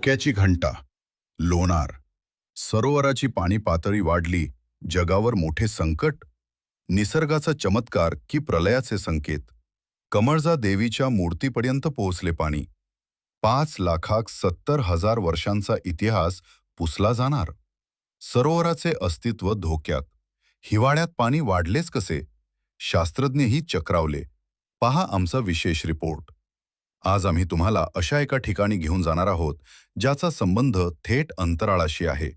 धोक्याची घंटा. लोणार सरोवराची पाणी पातळी वाढली. जगावर मोठे संकट. निसर्गाचा चमत्कार की प्रलयाचे संकेत. कमळजा देवीच्या मूर्तीपर्यंत पोहोचले पाणी. 5,70,000 वर्षांचा इतिहास पुसला जाणार. सरोवराचे अस्तित्व धोक्यात. हिवाळ्यात पाणी वाढलेच कसे? शास्त्रज्ञही चक्रावले. पहा आमचा विशेष रिपोर्ट. आज आम्ही तुम्हाला अशा एका ठिकाणी घेऊन जाणार आहोत ज्याचा संबंध थेट अंतराळाशी आहे.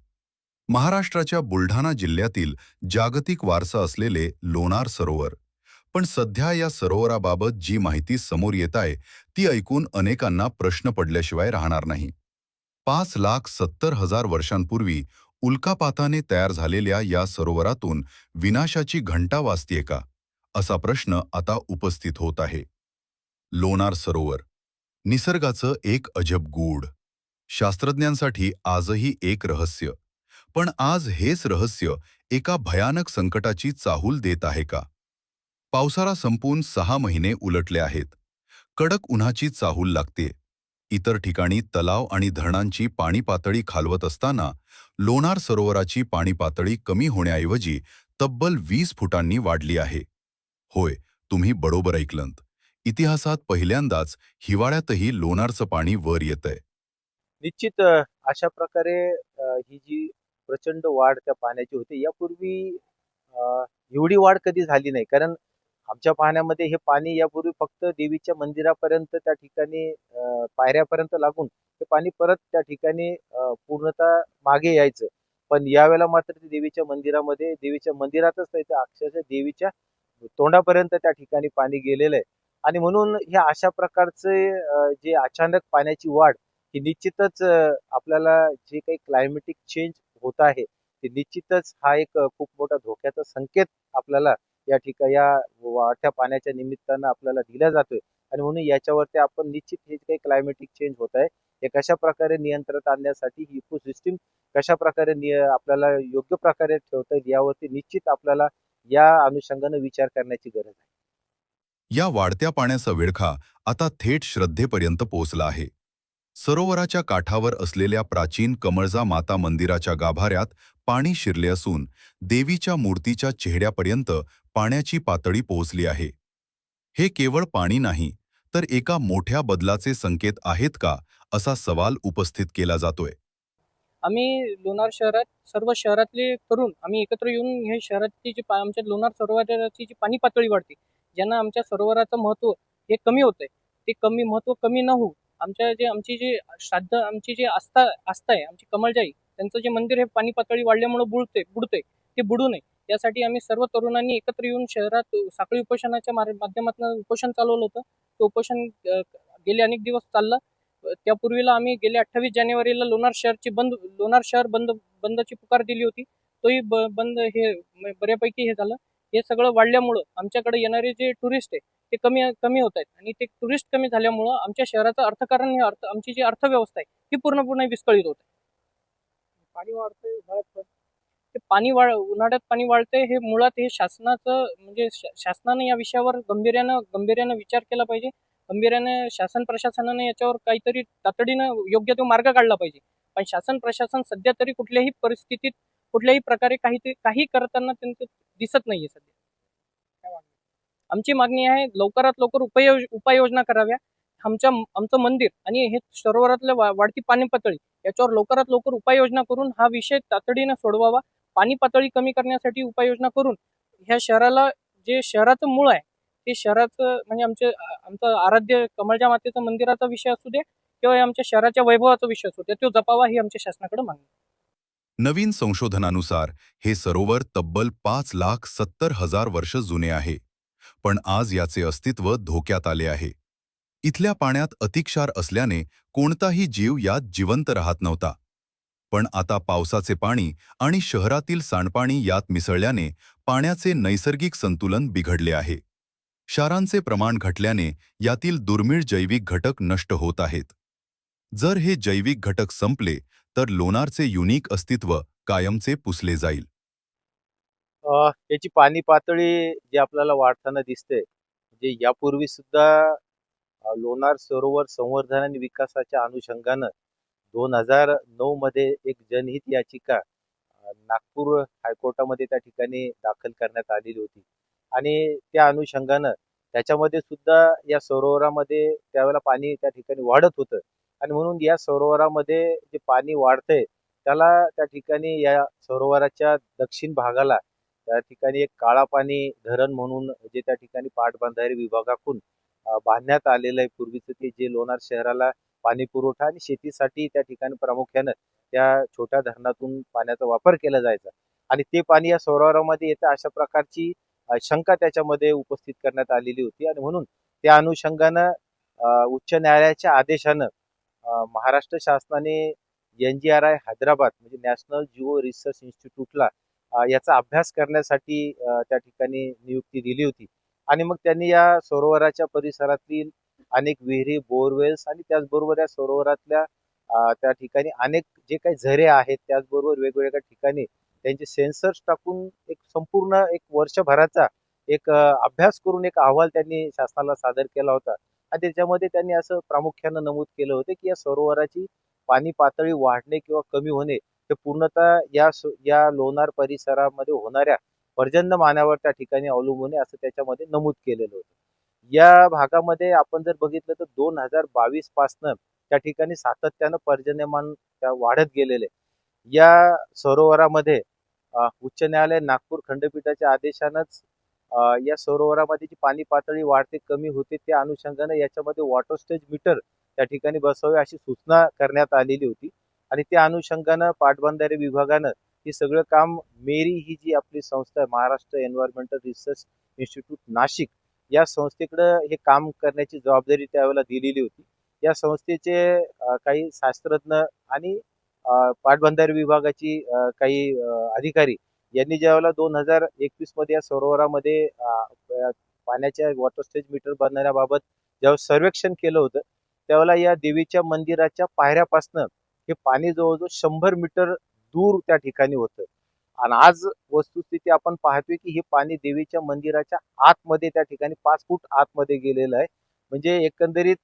महाराष्ट्राच्या बुलढाणा जिल्ह्यातील जागतिक वारसा असलेले लोणार सरोवर. पण सध्या या सरोवराबाबत जी माहिती समोर येत आहे ती ऐकून अनेकांना प्रश्न पडल्याशिवाय राहणार नाही. 5,70,000 वर्षांपूर्वी उल्कापाताने तयार झालेल्या या सरोवरातून विनाशाची घंटा वाजतीये का, असा प्रश्न आता उपस्थित होत आहे. लोणार सरोवर निसर्गाचं एक अजब गूढ. शास्त्रज्ञांसाठी आजही एक रहस्य. पण आज हेच रहस्य एका भयानक संकटाची चाहूल देत आहे का? पावसाळा संपून 6 महिने उलटले आहेत. कडक उन्हाची चाहूल लागते. इतर ठिकाणी तलाव आणि धरणांची पाणी पातळी खालवत असताना लोणार सरोवराची पाणी पातळी कमी होण्याऐवजी तब्बल 20 फुटांनी वाढली आहे. होय, तुम्ही बरोबर ऐकलंत. इतिहासात पहिल्यांदाच हिवाळ्यातही लोणारचं पाणी वर येतंय. निश्चित अशा प्रकारे ही जी प्रचंड वाढ त्या पाण्याची होते यापूर्वी एवढी वाढ कधी झाली नाही. कारण आमच्या पाहण्यामध्ये हे पाणी यापूर्वी फक्त देवीच्या मंदिरापर्यंत त्या ठिकाणी पायऱ्यापर्यंत लागून ते पाणी परत त्या ठिकाणी पूर्णतः मागे यायचं. पण यावेळेला मात्र ते देवीच्या मंदिरामध्ये देवीच्या मंदिरातच नाही तर अक्षरशः देवीच्या तोंडापर्यंत त्या ठिकाणी पाणी गेलेलं आहे. आणि म्हणून ह्या अशा प्रकारचे जे अचानक पाण्याची वाढ ही निश्चितच आपल्याला जे काही क्लायमेटिक चेंज होत आहे ते निश्चितच हा एक खूप मोठा धोक्याचा संकेत आपल्याला या वाढत्या पाण्याच्या निमित्तानं आपल्याला दिला जातोय. आणि म्हणून याच्यावरती आपण निश्चित हे जे काही क्लायमेटिक चेंज होत आहे हे कशा प्रकारे नियंत्रणात आणण्यासाठी ही इकोसिस्टीम कशा प्रकारे आपल्याला योग्य प्रकारे ठेवता येईल यावरती निश्चित आपल्याला या अनुषंगाने विचार करण्याची गरज आहे. या वाढत्या पाण्याचा विळखा आता थेट श्रद्धेपर्यंत पोहोचला आहे. सरोवराच्या काठावर असलेल्या प्राचीन कमळजा माता मंदिराच्या गाभाऱ्यात पाणी शिरले असून देवीच्या मूर्तीच्या चेहऱ्यापर्यंत पाण्याची पातळी पोहोचली आहे. हे केवळ पाणी नाही, तर एका मोठ्या बदलाचे संकेत आहेत का, असा सवाल उपस्थित केला जातोय. आम्ही लोणार शहरात सर्व शहरातले तरुण आम्ही एकत्र येऊन हे शहराची आमच्या लोणार सरोवराची जी पाणी पातळी वाढते, ज्यांना आमच्या सरोवराचं महत्त्व हे कमी होतंय, ते महत्त्व कमी न होऊ आमची जी श्राद्ध आमची जी आस्था आहे, आमची कमळजाई त्यांचं जे मंदिर हे पाणी पातळी वाढल्यामुळे बुडते ते बुडू नये यासाठी आम्ही सर्व तरुणांनी एकत्र येऊन शहरात साखळी उपोषणाच्या माध्यमातून उपोषण चालवलं होतं. ते उपोषण गेले अनेक दिवस चाललं. त्यापूर्वीला आम्ही गेल्या 28 जानेवारीला लोणार शहर बंदची पुकार दिली होती. तोही बंद हे बऱ्यापैकी हे झालं. हे सगळं वाढल्यामुळं आमच्याकडे येणारे जे टुरिस्ट आहे ते कमी कमी होत आहेत आणि ते टुरिस्ट कमी झाल्यामुळं आमच्या शहराचं अर्थकारण आमची जी अर्थव्यवस्था आहे ही पूर्णपणे विस्कळीत होत आहे. पाणी वाढतंय उन्हाळ्यात ते उन्हाळ्यात पाणी वाढतंय हे मुळात हे शासनाचं म्हणजे शासनाने या विषयावर गांभीर्यानं विचार केला पाहिजे. गांभीर्याने शासन प्रशासनाने याच्यावर काहीतरी तातडीनं योग्य तो मार्ग काढला पाहिजे. पण शासन प्रशासन सध्या तरी कुठल्याही परिस्थितीत कुठल्याही प्रकारे काही करताना त्यांचं दिसत नाहीये सध्या. आमची मागणी आहे लवकरात लवकर उपाययोजना कराव्या. आमचं मंदिर आणि हे सरोवरातल्या वाढती पाणी पातळी याच्यावर लवकरात लवकर उपाययोजना करून हा विषय तातडीनं सोडवावा. पाणी पातळी कमी करण्यासाठी उपाययोजना करून ह्या शहराला जे शहराचं मूळ आहे ते शहराचं म्हणजे आमचं आराध्य कमळजा मातेचं मंदिराचा विषय असू दे किंवा आमच्या शहराच्या वैभवाचा विषय असू दे तो जपावा ही आमच्या शासनाकडे मागणी. नवीन संशोधनानुसार हे सरोवर तब्बल 5,70,000 वर्ष जुने आहे. पण आज याचे अस्तित्व धोक्यात आले आहे. इथल्या पाण्यात अतिक्षार असल्याने कोणताही जीव यात जिवंत राहत नव्हता. पण आता पावसाचे पाणी आणि शहरातील सांडपाणी यात मिसळल्याने पाण्याचे नैसर्गिक संतुलन बिघडले आहे. क्षारांचे प्रमाण घटल्याने यातील दुर्मिळ जैविक घटक नष्ट होत आहेत. जर हे जैविक घटक संपले तर लोणारचे युनिक अस्तित्व कायमचे पुसले जाईल. याची पाणी पातळी जी आपल्याला वाढताना दिसते म्हणजे यापूर्वी सुद्धा लोणार सरोवर संवर्धन आणि विकासाच्या अनुषंगानं 2009 मध्ये एक जनहित याचिका नागपूर हायकोर्टामध्ये त्या ठिकाणी दाखल करण्यात आलेली होती आणि त्या अनुषंगानं त्याच्यामध्ये सुद्धा या सरोवरामध्ये त्यावेळेला पाणी त्या ठिकाणी वाढत होतं आणि म्हणून या सरोवरामध्ये जे पाणी वाढतंय त्याला त्या ठिकाणी या सरोवराच्या दक्षिण भागाला त्या ठिकाणी एक काळा पाणी धरण म्हणून जे त्या ठिकाणी पाटबंधारे विभागाकडून बांधण्यात आलेलं आहे. पूर्वीचं ते जे लोणार शहराला पाणी पुरवठा आणि शेतीसाठी त्या ठिकाणी प्रामुख्यानं त्या छोट्या धरणातून पाण्याचा वापर केला जायचा आणि ते पाणी या सरोवरामध्ये येतं अशा प्रकारची शंका त्याच्यामध्ये उपस्थित करण्यात आलेली होती आणि म्हणून त्या अनुषंगानं उच्च न्यायालयाच्या आदेशानं महाराष्ट्र शासनाने NGRI हैदराबाद म्हणजे नॅशनल जिओ रिसर्च इन्स्टिट्यूटला याचा अभ्यास करण्यासाठी त्या ठिकाणी नियुक्ती दिली होती आणि मग त्यांनी या सरोवराच्या परिसरातील अनेक विहिरी, बोरवेल्स आणि त्याचबरोबर या सरोवरातल्या त्या ठिकाणी अनेक जे काही झरे आहेत त्याचबरोबर वेगवेगळ्या ठिकाणी त्यांचे सेन्सर्स टाकून एक संपूर्ण एक वर्षभराचा एक अभ्यास करून एक अहवाल त्यांनी शासनाला सादर केला होता आणि त्याच्यामध्ये त्यांनी असं प्रामुख्यानं नमूद केलं होतं की या सरोवराची पाणी पातळी वाढणे किंवा कमी होणे हे पूर्णतः या लोणार परिसरामध्ये होणाऱ्या पर्जन्यमानावर त्या ठिकाणी अवलंबून आहे असं त्याच्यामध्ये नमूद केलेलं होतं. या भागामध्ये आपण जर बघितलं तर 2022 पासनं त्या ठिकाणी सातत्यानं पर्जन्यमान वाढत गेलेले. या सरोवरामध्ये उच्च न्यायालय नागपूर खंडपीठाच्या आदेशानंच या सरोवरामध्ये जी पाणी पातळी वाढते कमी होते त्या अनुषंगानं याच्यामध्ये वॉटर स्टेज मीटर त्या ठिकाणी बसवावे अशी सूचना करण्यात आलेली होती आणि त्या अनुषंगानं पाटबंधारे विभागानं हे सगळं काम मेरी ही जी आपली संस्था आहे Maharashtra environmental research institute Nashik या संस्थेकडे हे काम करण्याची जबाबदारी त्यावेळेला दिलेली होती. या संस्थेचे काही शास्त्रज्ञ आणि पाटबंधारे विभागाची काही अधिकारी यांनी ज्यावेळेला 2021 मध्ये या सरोवरामध्ये पाण्याच्या वॉटर स्टेज मीटर बांधण्याबाबत ज्यावेळेस सर्वेक्षण केलं होतं त्यावेळेला या देवीच्या मंदिराच्या पायऱ्यापासनं हे पाणी जवळजवळ 100 मीटर दूर त्या ठिकाणी होतं आणि आज वस्तुस्थिती आपण पाहतोय की हे पाणी देवीच्या मंदिराच्या आतमध्ये त्या ठिकाणी 5 फूट आतमध्ये गेलेलं आहे. म्हणजे एकंदरीत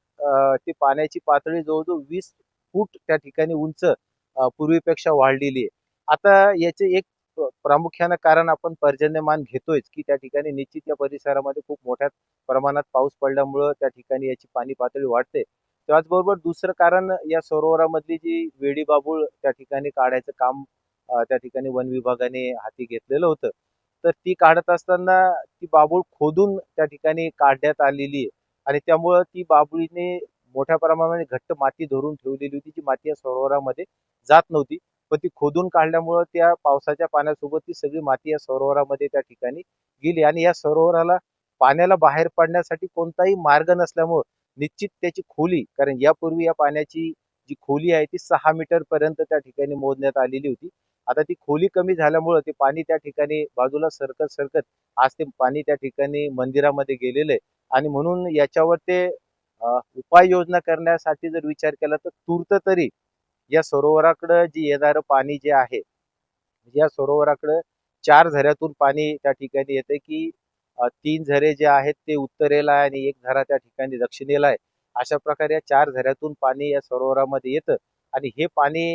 ती पाण्याची पातळी जवळजवळ 20 फूट त्या ठिकाणी उंच पूर्वीपेक्षा वाढलेली आहे. आता याचे एक प्रामुख्यानं कारण आपण पर्जन्यमान घेतोयच की त्या ठिकाणी निश्चित या परिसरामध्ये खूप मोठ्या प्रमाणात पाऊस पडल्यामुळं त्या ठिकाणी याची पाणी पातळी वाढते. त्याचबरोबर दुसरं कारण या सरोवरामधली जी वेडी बाबूळ त्या ठिकाणी काढायचं काम त्या ठिकाणी वन विभागाने हाती घेतलेलं होतं. तर ती काढत असताना ती बाबूळ खोदून त्या ठिकाणी काढण्यात आलेली आहे आणि त्यामुळं ती बाबुळीने मोठ्या प्रमाणाने घट्ट माती धरून ठेवलेली होती. जी माती या सरोवरामध्ये जात नव्हती. पण ती खोदून काढल्यामुळं त्या पावसाच्या पाण्यासोबत ती सगळी माती या सरोवरामध्ये त्या ठिकाणी गेली आणि या सरोवराला पाण्याला बाहेर पडण्यासाठी कोणताही मार्ग नसल्यामुळं निश्चित त्याची खोली कारण यापूर्वी या पाण्याची जी खोली आहे ती 6 मीटर पर्यंत त्या ठिकाणी मोजण्यात आलेली होती. आता ती खोली कमी झाल्यामुळं ते पाणी त्या ठिकाणी बाजूला सरकत आज ते पाणी त्या ठिकाणी मंदिरामध्ये गेलेलं आहे आणि म्हणून याच्यावर ते उपाययोजना करण्यासाठी जर विचार केला तर तूर्त तरी या सरोवराकडं जे येणारं पाणी जे आहे या सरोवराकडं 4 झऱ्यातून पाणी त्या ठिकाणी येते की 3 झरे जे आहेत ते उत्तरेला आहे आणि एक झरा त्या ठिकाणी दक्षिणेला आहे. अशा प्रकारे या 4 झऱ्यातून पाणी या सरोवरामध्ये येतं आणि हे पाणी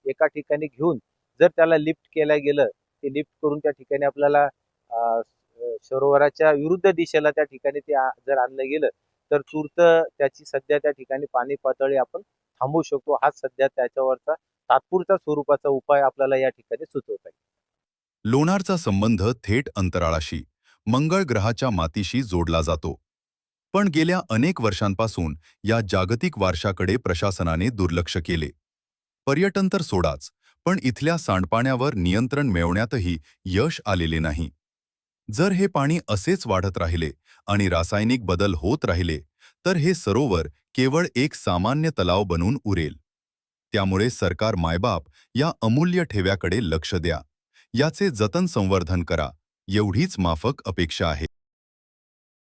एका ठिकाणी घेऊन जर त्याला लिफ्ट केलं गेलं ते लिफ्ट करून त्या ठिकाणी आपल्याला सरोवराच्या विरुद्ध दिशेला त्या ठिकाणी ते जर आणलं गेलं तर तूर्त त्याची सध्या त्या ठिकाणी पाणी पातळी आपण थांबवू शकतो. हाच सध्या त्याच्यावरचा तात्पुरता स्वरूपाचा उपाय आपल्याला या ठिकाणी सुचवता येईल. लोणारचा संबंध थेट अंतराळाशी, मंगळ ग्रहाच्या मातीशी जोडला जातो. पण गेल्या अनेक वर्षांपासून या जागतिक वारशाकडे प्रशासनाने दुर्लक्ष केले. पर्यटन तर सोडाच, पण इथल्या सांडपाण्यावर नियंत्रण मिळवण्यातही यश आलेले नाही. जर हे पाणी असेच वाढत राहिले आणि रासायनिक बदल होत राहिले, तर हे सरोवर केवळ एक सामान्य तलाव बनून उरेल. त्यामुळे सरकार मायबाप या अमूल्य ठेव्याकडे लक्ष द्या. याचे जतन संवर्धन करा, एवढीच माफक अपेक्षा आहे.